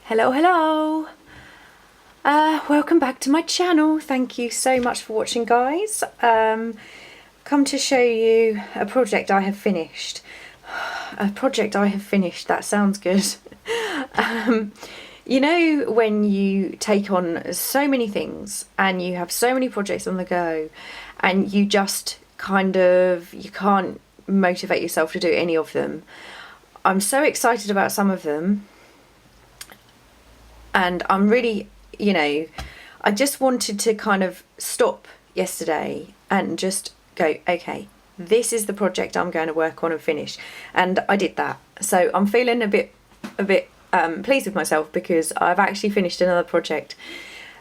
Hello, hello. Welcome back to my channel. Thank you so much for watching, guys. Come to show you a project I have finished. A project I have finished, that sounds good. You know, when you take on so many things and you have so many projects on the go and you just you can't motivate yourself to do any of them. I'm so excited about some of them. And I'm really, I just wanted to kind of stop yesterday and just go, okay, this is the project I'm going to work on and finish. And I did that. So I'm feeling a bit pleased with myself because I've actually finished another project.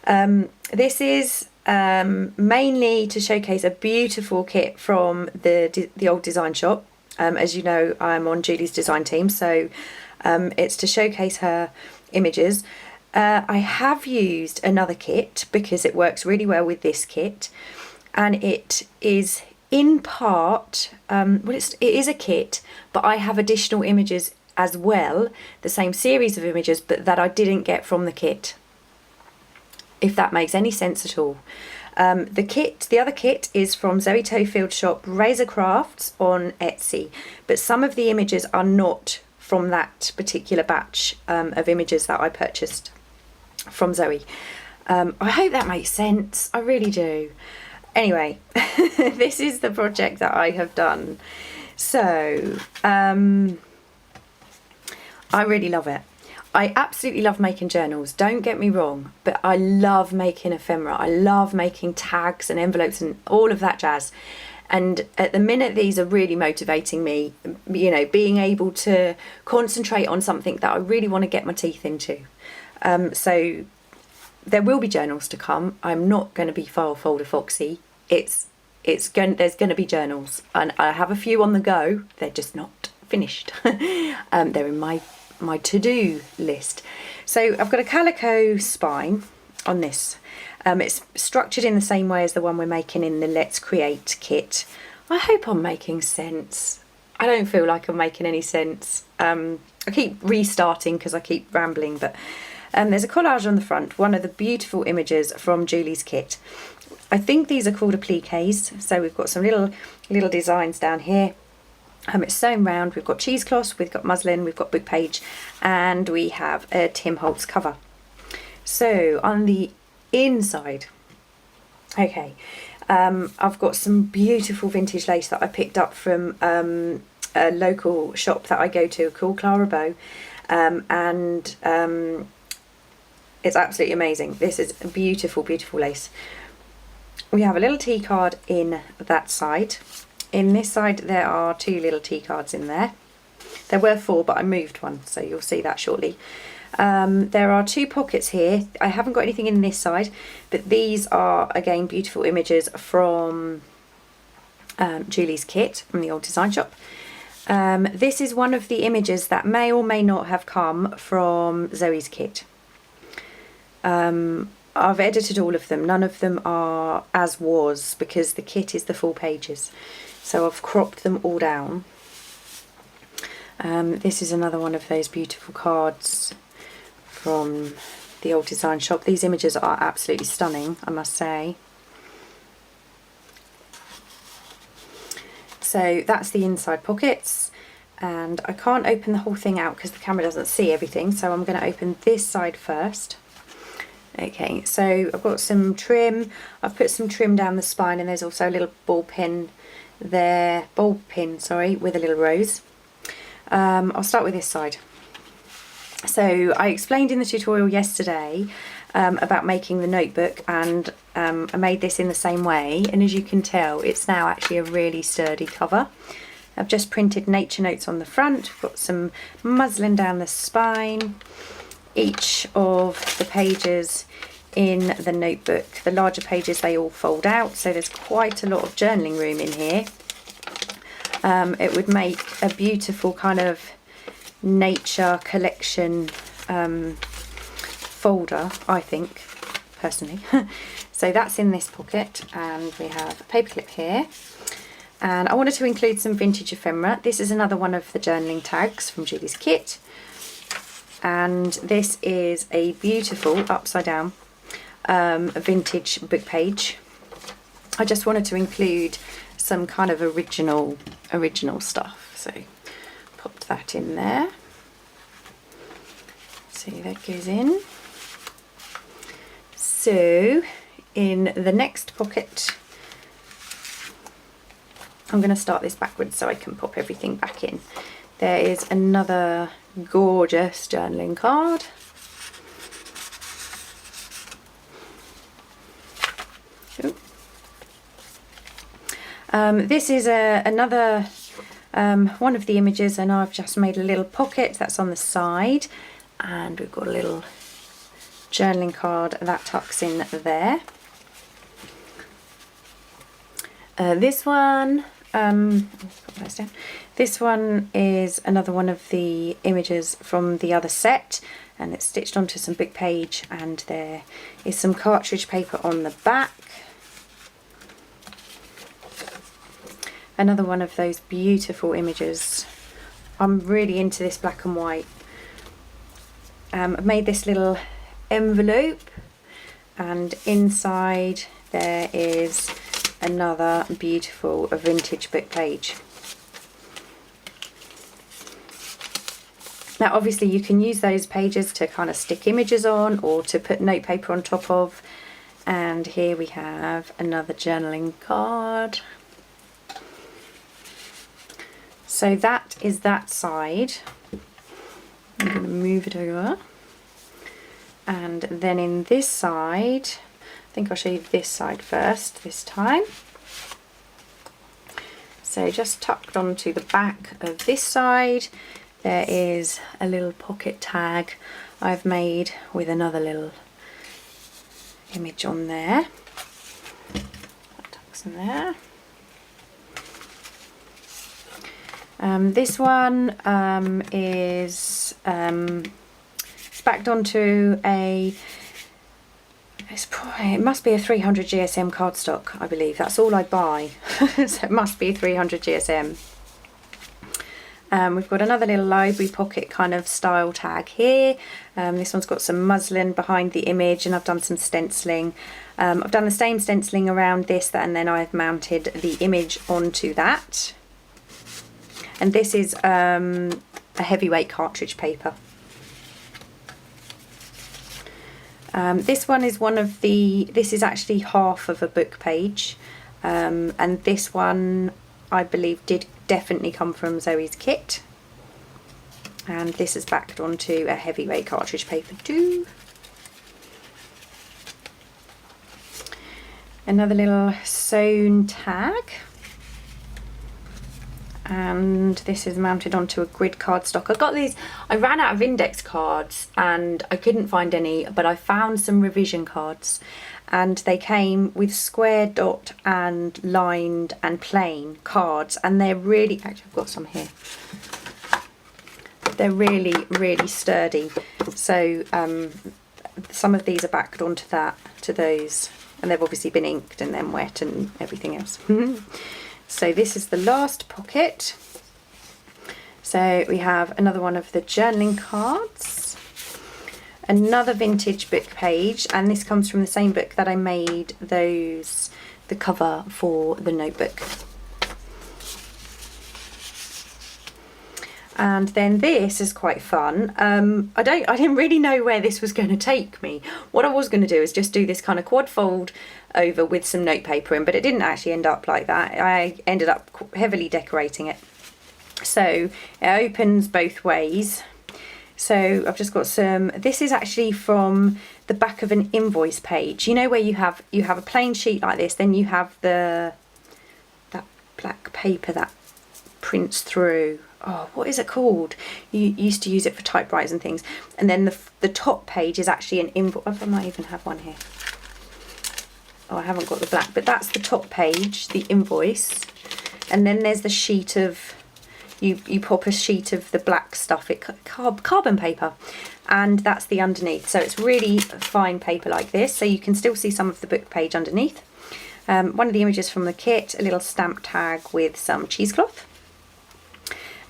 This is mainly to showcase a beautiful kit from the old design shop. As you know, I'm on Julie's design team, so it's to showcase her images. I have used another kit because it works really well with this kit, and it is in part, it is a kit, but I have additional images as well, the same series of images, but that I didn't get from the kit, if that makes any sense at all. The other kit is from Zoe Tofield's shop, Razor Crafts, on Etsy, but some of the images are not from that particular batch of images that I purchased from Zoe. I hope that makes sense. I really do. Anyway, this is the project that I have done. So, I really love it. I absolutely love making journals, don't get me wrong, but I love making ephemera. I love making tags and envelopes and all of that jazz. And at the minute, these are really motivating me, being able to concentrate on something that I really want to get my teeth into. So there will be journals to come. I'm not going to be file folder foxy. There's going to be journals, and I have a few on the go. They're just not finished. They're in my to-do list. So I've got a calico spine on this. It's structured in the same way as the one we're making in the Let's Create kit. I hope I'm making sense. I don't feel like I'm making any sense. I keep restarting because I keep rambling, but there's a collage on the front, one of the beautiful images from Julie's kit. I think these are called appliques. So we've got some little designs down here. It's sewn round. We've got cheesecloth, we've got muslin, we've got book page, and we have a Tim Holtz cover. So on the inside, okay, I've got some beautiful vintage lace that I picked up from a local shop that I go to called Clara Bow, and it's absolutely amazing. This is a beautiful, beautiful lace. We have a little T card in that side. In this side there are two little T cards in there. There were four, but I moved one, so you'll see that shortly. There are two pockets here. I haven't got anything in this side, but these are again beautiful images from Julie's kit from the old design shop. This is one of the images that may or may not have come from Zoe's kit. I've edited all of them. None of them are as was because the kit is the full pages. So I've cropped them all down. This is another one of those beautiful cards from the old design shop. These images are absolutely stunning, I must say. So that's the inside pockets, and I can't open the whole thing out because the camera doesn't see everything, so I'm going to open this side first. Okay, so I've got some trim. I've put some trim down the spine, and there's also a little ball pin there, with a little rose. I'll start with this side. So I explained in the tutorial yesterday about making the notebook, and I made this in the same way, and as you can tell, it's now actually a really sturdy cover. I've just printed nature notes on the front. We've got some muslin down the spine. Each of the pages in the notebook, the larger pages, they all fold out, so there's quite a lot of journaling room in here. It would make a beautiful kind of nature collection folder, I think, personally. So that's in this pocket, and we have a paperclip here. And I wanted to include some vintage ephemera. This is another one of the journaling tags from Julie's kit. and this is a beautiful upside down vintage book page. I just wanted to include some kind of original stuff, so popped that in there. So that goes in. So in the next pocket, I'm going to start this backwards so I can pop everything back in. There is another gorgeous journaling card. This is another one of the images, and I've just made a little pocket that's on the side, and we've got a little journaling card that tucks in there. This one, this one is another one of the images from the other set, and it's stitched onto some book page, and there is some cartridge paper on the back. Another one of those beautiful images. I'm really into this black and white. I've made this little envelope, and inside there is another beautiful vintage book page. Now obviously you can use those pages to kind of stick images on or to put notepaper on top of. And here we have another journaling card. So that is that side. I'm going to move it over. And then in this side, I think I'll show you this side first this time. So just tucked onto the back of this side, there is a little pocket tag I've made with another little image on there. That tucks in there. This one is backed onto a, it must be a 300 GSM cardstock, I believe. That's all I buy, so it must be a 300 GSM. We've got another little library pocket kind of style tag here. This one's got some muslin behind the image, and I've done some stenciling. I've done the same stenciling around this, and then I've mounted the image onto that. And this is a heavyweight cartridge paper. This one is one of the, this is actually half of a book page, and this one I believe did definitely come from Zoe's kit, and this is backed onto a heavyweight cartridge paper too. Another little sewn tag. And this is mounted onto a grid cardstock. I got these, I ran out of index cards and I couldn't find any, but I found some revision cards, and they came with square, dot and lined and plain cards, and they're really, actually I've got some here, they're really sturdy. So some of these are backed onto that, to those, and they've obviously been inked and then wet and everything else. So this is the last pocket. So we have another one of the journaling cards, another vintage book page, and this comes from the same book that I made the cover for the notebook. And then this is quite fun. I didn't really know where this was going to take me. What I was going to do is just do this kind of quad fold over with some notepaper in, but it didn't actually end up like that. I ended up heavily decorating it. So it opens both ways. So I've just got some, this is actually from the back of an invoice page. You know where you have a plain sheet like this, then you have that black paper that prints through. Oh, what is it called? You used to use it for typewriters and things. And then the top page is actually an invoice. I might even have one here. Oh, I haven't got the black, but that's the top page, the invoice. And then there's the sheet of, you pop a sheet of the black stuff, carbon paper, and that's the underneath. So it's really fine paper like this, so you can still see some of the book page underneath. One of the images from the kit, a little stamp tag with some cheesecloth.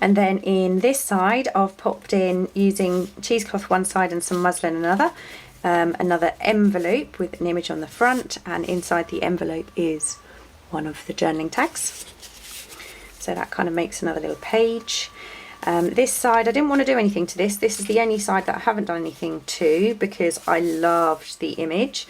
And then in this side, I've popped in, using cheesecloth one side and some muslin another, another envelope with an image on the front, and inside the envelope is one of the journaling tags. So that kind of makes another little page. This side, I didn't want to do anything to this. This is the only side that I haven't done anything to because I loved the image.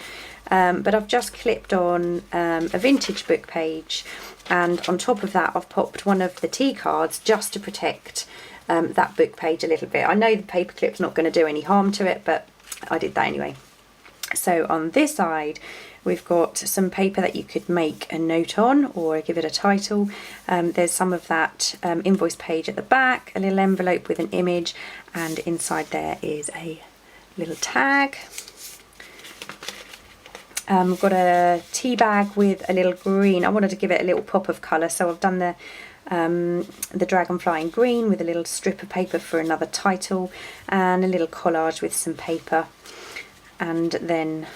But I've just clipped on a vintage book page, and on top of that I've popped one of the tea cards just to protect that book page a little bit. I know the paper clip's not going to do any harm to it, but I did that anyway. So on this side we've got some paper that you could make a note on or give it a title. There's some of that invoice page at the back, a little envelope with an image, and inside there is a little tag. We've got a tea bag with a little green. I wanted to give it a little pop of colour, so I've done the dragonfly in green with a little strip of paper for another title, and a little collage with some paper. And then,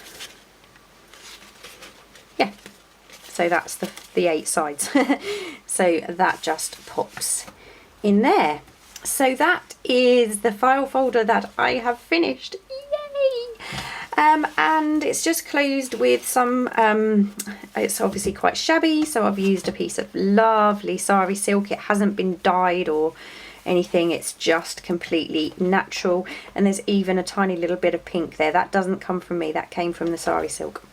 yeah, so that's the 8 sides. So that just pops in there. So that is the file folder that I have finished. Yay! And it's just closed with some, it's obviously quite shabby, so I've used a piece of lovely sari silk. It hasn't been dyed or anything, it's just completely natural, and there's even a tiny little bit of pink there. That doesn't come from me, that came from the sari silk.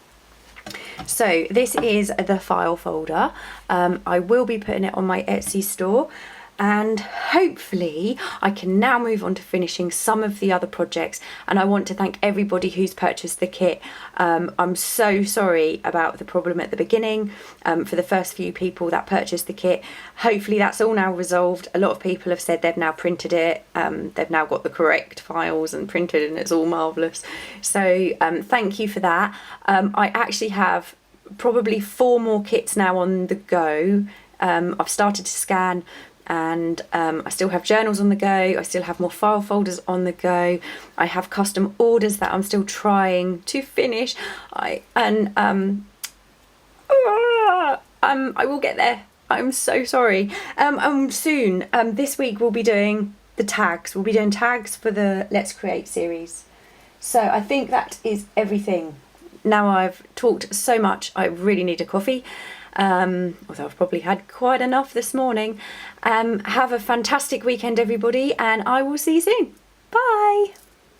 So this is the file folder. I will be putting it on my Etsy store, and hopefully I can now move on to finishing some of the other projects. And I want to thank everybody who's purchased the kit. I'm so sorry about the problem at the beginning for the first few people that purchased the kit. Hopefully that's all now resolved. A lot of people have said they've now printed it, they've now got the correct files and printed, and it's all marvellous. So thank you for that. I actually have probably 4 more kits now on the go. I've started to scan, and I still have journals on the go. I still have more file folders on the go. I have custom orders that I'm still trying to finish. I will get there. I'm so sorry. Soon, this week we'll be doing the tags. We'll be doing tags for the Let's Create series. So I think that is everything. Now I've talked so much, I really need a coffee. Although I've probably had quite enough this morning. Have a fantastic weekend, everybody, and I will see you soon. Bye.